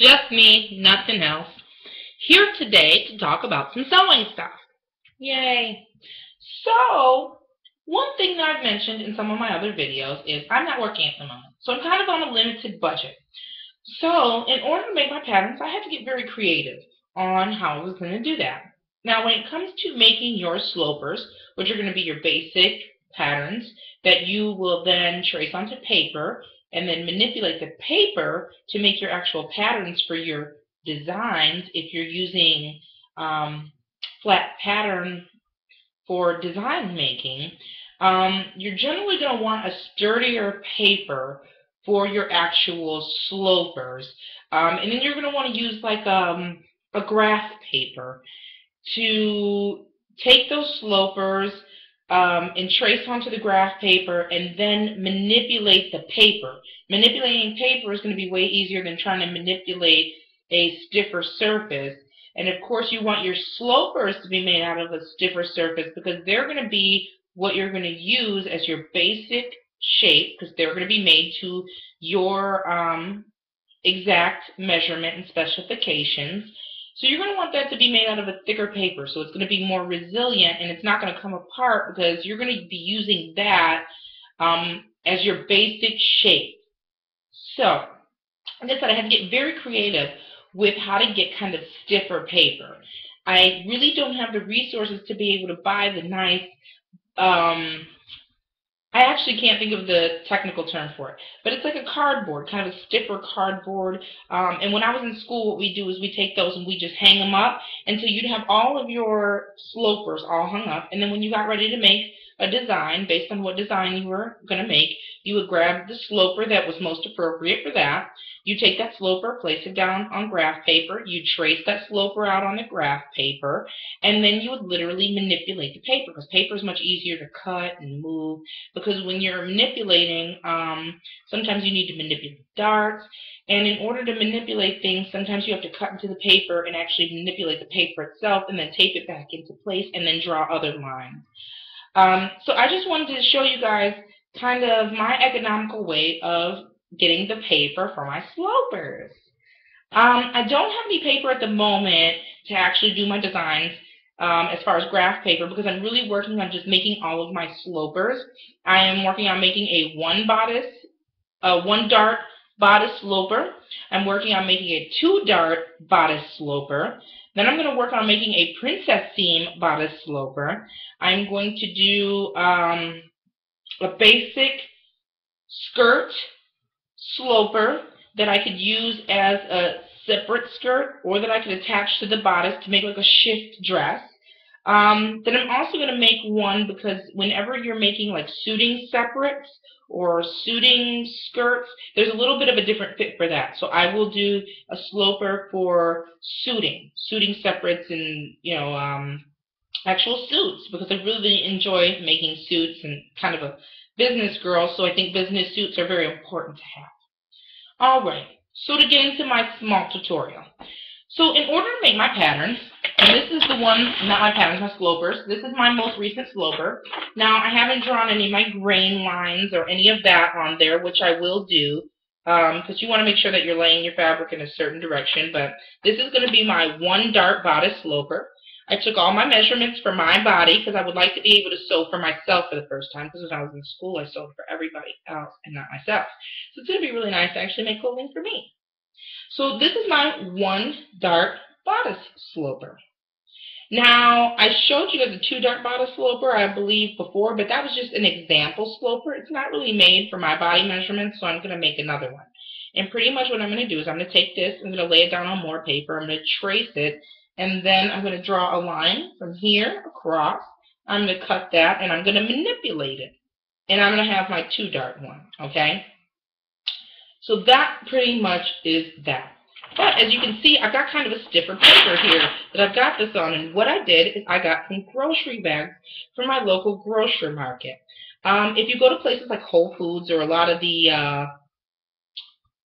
Just me, nothing else. Here today to talk about some sewing stuff. Yay! So, one thing that I've mentioned in some of my other videos is I'm not working at the moment. So I'm kind of on a limited budget. So, in order to make my patterns, I had to get very creative on how I was going to do that. Now, when it comes to making your slopers, which are going to be your basic patterns that you will then trace onto paper and then manipulate the paper to make your actual patterns for your designs if you're using flat pattern for design making, you're generally going to want a sturdier paper for your actual slopers. And then you're going to want to use like a graph paper to take those slopers and trace onto the graph paper and then manipulate the paper. Manipulating paper is going to be way easier than trying to manipulate a stiffer surface. And of course you want your slopers to be made out of a stiffer surface because they're going to be what you're going to use as your basic shape because they're going to be made to your exact measurement and specifications. So you're going to want that to be made out of a thicker paper, so it's going to be more resilient and it's not going to come apart because you're going to be using that as your basic shape. So, like I said, I had to get very creative with how to get kind of stiffer paper. I really don't have the resources to be able to buy the nice I actually can't think of the technical term for it, but it's like a cardboard, kind of a stiffer cardboard. And when I was in school, what we do is we take those and we just hang them up, and so you'd have all of your slopers all hung up. And then when you got ready to make a design, based on what design you were going to make, you would grab the sloper that was most appropriate for that. You take that sloper, place it down on graph paper. You trace that sloper out on the graph paper, and then you would literally manipulate the paper because paper is much easier to cut and move. Because when you're manipulating, sometimes you need to manipulate darts, and in order to manipulate things, sometimes you have to cut into the paper and actually manipulate the paper itself and then tape it back into place and then draw other lines. So I just wanted to show you guys kind of my economical way of getting the paper for my slopers. I don't have any paper at the moment to actually do my designs as far as graph paper because I'm really working on just making all of my slopers. I am working on making a one dart bodice sloper. I'm working on making a 2-dart bodice sloper. Then I'm going to work on making a princess seam bodice sloper. I'm going to do a basic skirt sloper that I could use as a separate skirt or that I could attach to the bodice to make like a shift dress. Then I'm also going to make one because whenever you're making like suiting separates or suiting skirts, there's a little bit of a different fit for that. So I will do a sloper for suiting separates and, actual suits because I really enjoy making suits and kind of a business girl, so I think business suits are very important to have. Alright, so to get into my small tutorial. So in order to make my patterns, and this is the one, not my patterns, my slopers. This is my most recent sloper. Now, I haven't drawn any of my grain lines or any of that on there, which I will do, because you want to make sure that you're laying your fabric in a certain direction. But this is going to be my 1-dart bodice sloper. I took all my measurements for my body because I would like to be able to sew for myself for the first time, because when I was in school, I sewed for everybody else and not myself. So it's going to be really nice to actually make clothing for me. So this is my 1-dart bodice sloper. Now, I showed you guys a 2-dart bodice sloper, I believe, before, but that was just an example sloper. It's not really made for my body measurements, so I'm going to make another one. And pretty much what I'm going to do is I'm going to take this, I'm going to lay it down on more paper, I'm going to trace it, and then I'm going to draw a line from here across. I'm going to cut that, and I'm going to manipulate it. And I'm going to have my 2-dart one, okay? So that pretty much is that. But as you can see, I've got kind of a stiffer paper here that I've got this on. And what I did is I got some grocery bags from my local grocery market. If you go to places like Whole Foods or a lot of the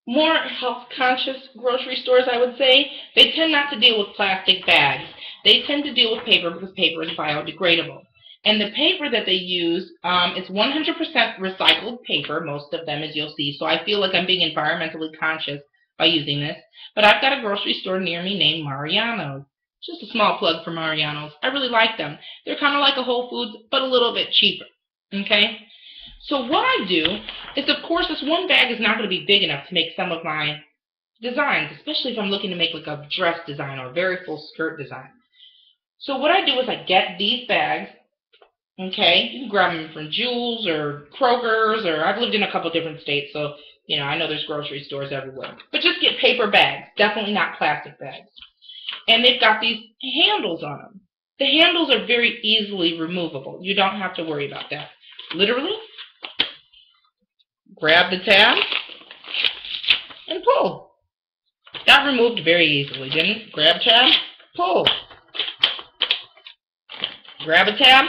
more health-conscious grocery stores, I would say, they tend not to deal with plastic bags. They tend to deal with paper because paper is biodegradable. And the paper that they use is 100% recycled paper, most of them, as you'll see. So I feel like I'm being environmentally conscious by using this. But I've got a grocery store near me named Mariano's. Just a small plug for Mariano's. I really like them. They're kind of like a Whole Foods, but a little bit cheaper. Okay? So what I do is, of course, this one bag is not going to be big enough to make some of my designs, especially if I'm looking to make like a dress design or a very full skirt design. So what I do is I get these bags. Okay, you can grab them from Jewel's or Kroger's, or I've lived in a couple different states, so you know I know there's grocery stores everywhere. But just get paper bags, definitely not plastic bags. And they've got these handles on them. The handles are very easily removable. You don't have to worry about that. Literally, grab the tab and pull. Got removed very easily, didn't it? Grab tab, pull. Grab a tab,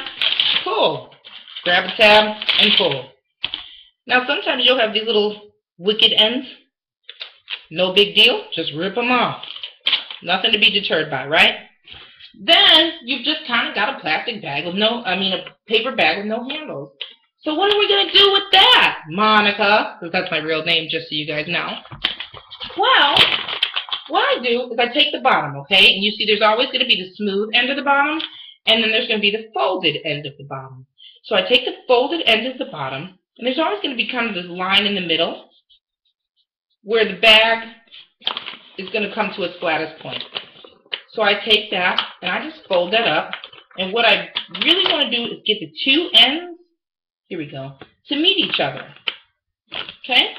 pull. Grab a tab and pull. Now sometimes you'll have these little wicked ends. No big deal, just rip them off. Nothing to be deterred by, right? Then you've just kind of got a plastic bag with a paper bag with no handles. So what are we going to do with that, Monica? Because that's my real name, just so you guys know. Well, what I do is I take the bottom, okay? And you see there's always going to be the smooth end of the bottom, and then there's going to be the folded end of the bottom. So I take the folded end of the bottom, and there's always going to be kind of this line in the middle where the bag is going to come to its flattest point. So I take that, and I just fold that up, and what I really want to do is get the two ends, here we go, to meet each other. Okay?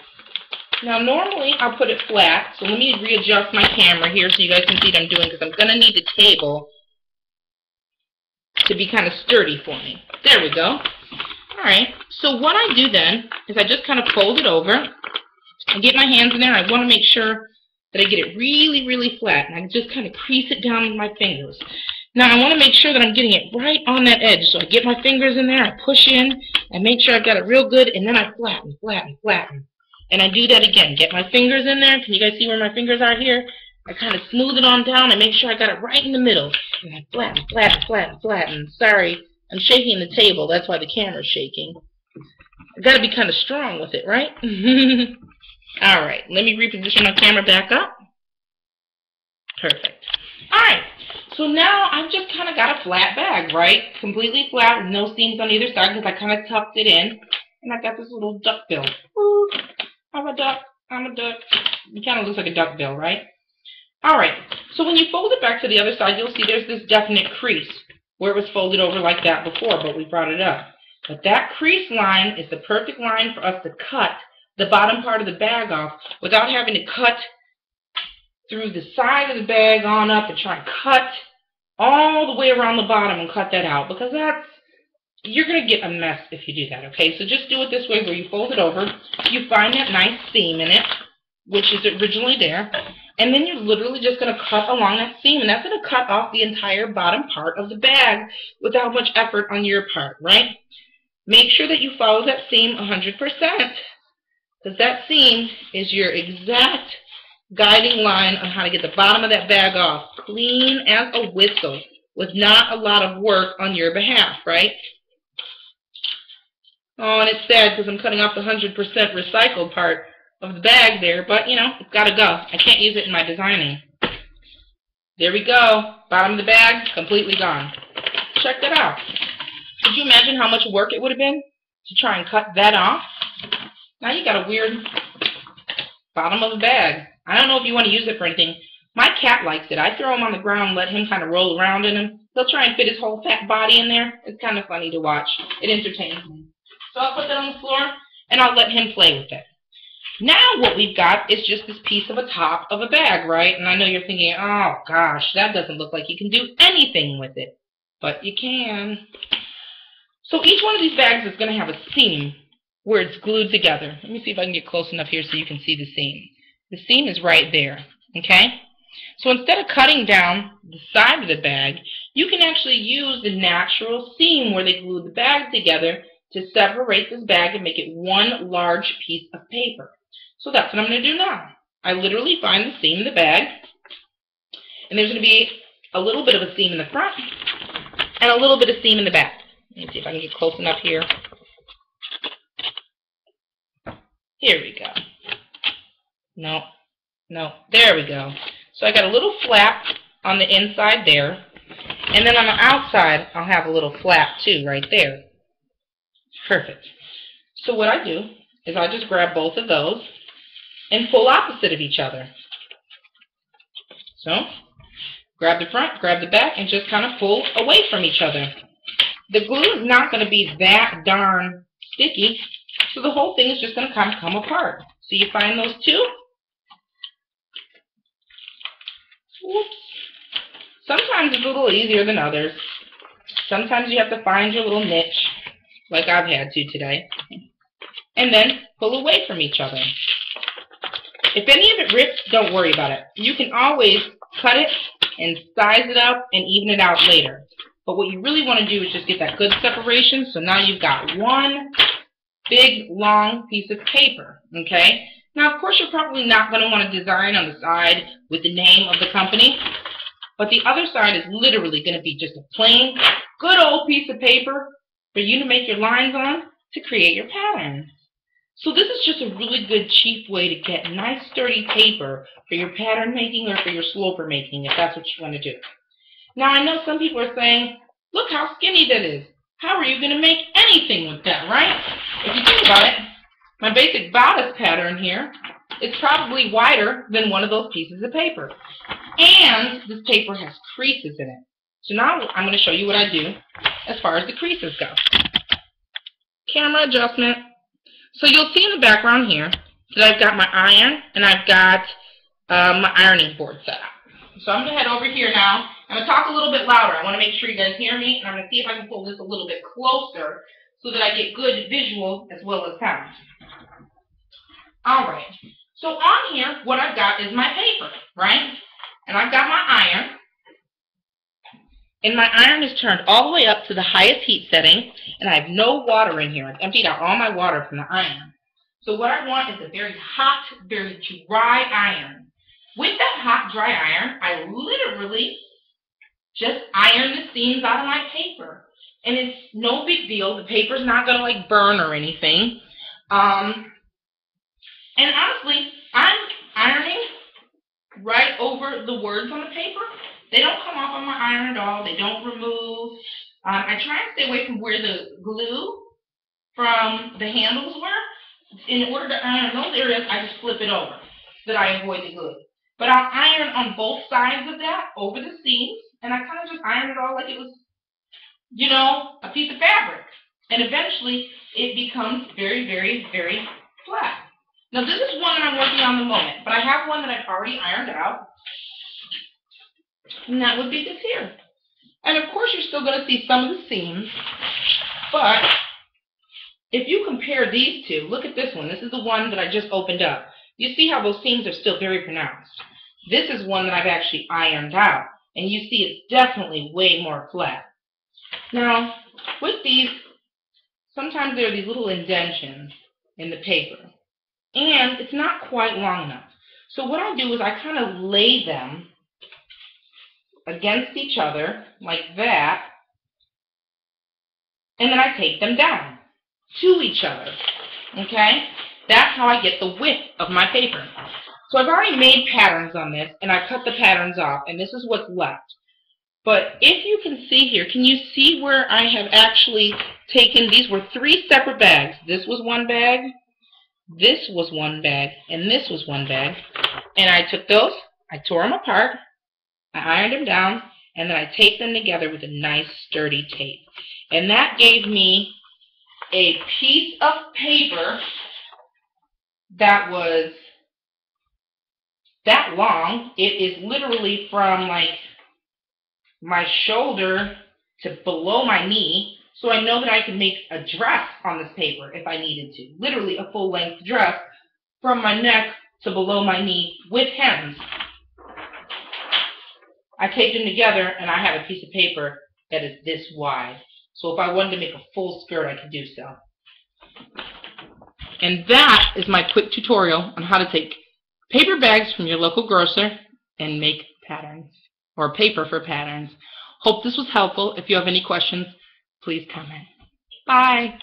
Now normally I'll put it flat, so let me readjust my camera here so you guys can see what I'm doing, because I'm going to need the table to be kind of sturdy for me. There we go. Alright, so what I do then is I just kind of fold it over. I get my hands in there, and I want to make sure that I get it really, really flat, and I just kind of crease it down with my fingers. Now I want to make sure that I'm getting it right on that edge, so I get my fingers in there, I push in, I make sure I've got it real good, and then I flatten, flatten, flatten. And I do that again. Get my fingers in there. Can you guys see where my fingers are here? I kind of smooth it on down and make sure I got it right in the middle. And I flatten, flatten, flatten, flatten. Sorry, I'm shaking the table. That's why the camera's shaking. I've got to be kind of strong with it, right? Alright, let me reposition my camera back up. Perfect. Alright, so now I've just kind of got a flat bag, right? Completely flat with no seams on either side because I kind of tucked it in. And I've got this little duck bill. Ooh, I'm a duck. I'm a duck. It kind of looks like a duck bill, right? Alright, so when you fold it back to the other side, you'll see there's this definite crease where it was folded over like that before, but we brought it up. But that crease line is the perfect line for us to cut the bottom part of the bag off without having to cut through the side of the bag on up and try and cut all the way around the bottom and cut that out, because you're going to get a mess if you do that, okay? So just do it this way where you fold it over, you find that nice seam in it, which is originally there, and then you're literally just going to cut along that seam, and that's going to cut off the entire bottom part of the bag without much effort on your part, right? Make sure that you follow that seam 100%, because that seam is your exact guiding line on how to get the bottom of that bag off, clean as a whistle, with not a lot of work on your behalf, right? Oh, and it's sad because I'm cutting off the 100% recycled part of the bag there, but, you know, it's got to go. I can't use it in my designing. There we go. Bottom of the bag, completely gone. Check that out. Could you imagine how much work it would have been to try and cut that off? Now you got a weird bottom of the bag. I don't know if you want to use it for anything. My cat likes it. I throw him on the ground and let him kind of roll around in him. He'll try and fit his whole fat body in there. It's kind of funny to watch. It entertains me. So I'll put that on the floor, and I'll let him play with it. Now what we've got is just this piece of a top of a bag, right? And I know you're thinking, oh, gosh, that doesn't look like you can do anything with it. But you can. So each one of these bags is going to have a seam where it's glued together. Let me see if I can get close enough here so you can see the seam. The seam is right there, okay? So instead of cutting down the side of the bag, you can actually use the natural seam where they glue the bag together to separate this bag and make it one large piece of paper. So that's what I'm going to do now. I literally find the seam in the bag, and there's going to be a little bit of a seam in the front and a little bit of seam in the back. Let me see if I can get close enough here. Here we go. No, No, there we go. So I got a little flap on the inside there, and then on the outside I'll have a little flap too right there. Perfect. So what I do is I just grab both of those and pull opposite of each other. So grab the front, grab the back, and just kind of pull away from each other. The glue is not going to be that darn sticky, so the whole thing is just going to kind of come apart. So you find those two. Whoops. Sometimes it's a little easier than others. Sometimes you have to find your little niche, like I've had to today, and then pull away from each other. If any of it rips, don't worry about it. You can always cut it and size it up and even it out later. But what you really want to do is just get that good separation, so now you've got one big, long piece of paper, okay? Now, of course, you're probably not going to want to design on the side with the name of the company, but the other side is literally going to be just a plain, good old piece of paper for you to make your lines on to create your pattern. So this is just a really good, cheap way to get nice, sturdy paper for your pattern making or for your sloper making, if that's what you want to do. Now, I know some people are saying, look how skinny that is. How are you going to make anything with that, right? If you think about it, my basic bodice pattern here is probably wider than one of those pieces of paper. And this paper has creases in it. So now I'm going to show you what I do as far as the creases go. Camera adjustment. So you'll see in the background here that I've got my iron and I've got my ironing board set up. So I'm going to head over here now. I'm going to talk a little bit louder. I want to make sure you guys hear me, and I'm going to see if I can pull this a little bit closer so that I get good visual as well as sound. All right. So on here, what I've got is my paper, right? And I've got my iron. And my iron is turned all the way up to the highest heat setting, and I have no water in here. I've emptied out all my water from the iron. So what I want is a very hot, very dry iron. With that hot, dry iron, I literally just iron the seams out of my paper. And it's no big deal. The paper's not going to like burn or anything. And honestly, I'm ironing right over the words on the paper. They don't come off on my iron at all. They don't remove. I try and stay away from where the glue from the handles were. In order to iron those areas, I just flip it over so that I avoid the glue. But I'll iron on both sides of that over the seams, and I kind of just iron it all like it was, you know, a piece of fabric. And eventually, it becomes very, very, very flat. Now, this is one that I'm working on the moment, but I have one that I've already ironed out, and that would be this here. And of course, you're still going to see some of the seams, but if you compare these two, look at this one. This is the one that I just opened up. You see how those seams are still very pronounced. This is one that I've actually ironed out, and you see it's definitely way more flat. Now, with these, sometimes there are these little indentions in the paper, and it's not quite long enough. So what I do is I kind of lay them against each other like that, and then I take them down to each other, okay? That's how I get the width of my paper. So I've already made patterns on this, and I've cut the patterns off, and this is what's left. But if you can see here, can you see where I have actually taken, these were 3 separate bags. This was one bag, this was one bag, and this was one bag. And I took those, I tore them apart, I ironed them down, and then I taped them together with a nice sturdy tape. And that gave me a piece of paper that was that long. It is literally from like my shoulder to below my knee, so I know that I can make a dress on this paper if I needed to. Literally a full-length dress from my neck to below my knee with hems. I taped them together, and I have a piece of paper that is this wide. So if I wanted to make a full skirt, I could do so. And that is my quick tutorial on how to take paper bags from your local grocer and make patterns, or paper for patterns. Hope this was helpful. If you have any questions, please comment. Bye.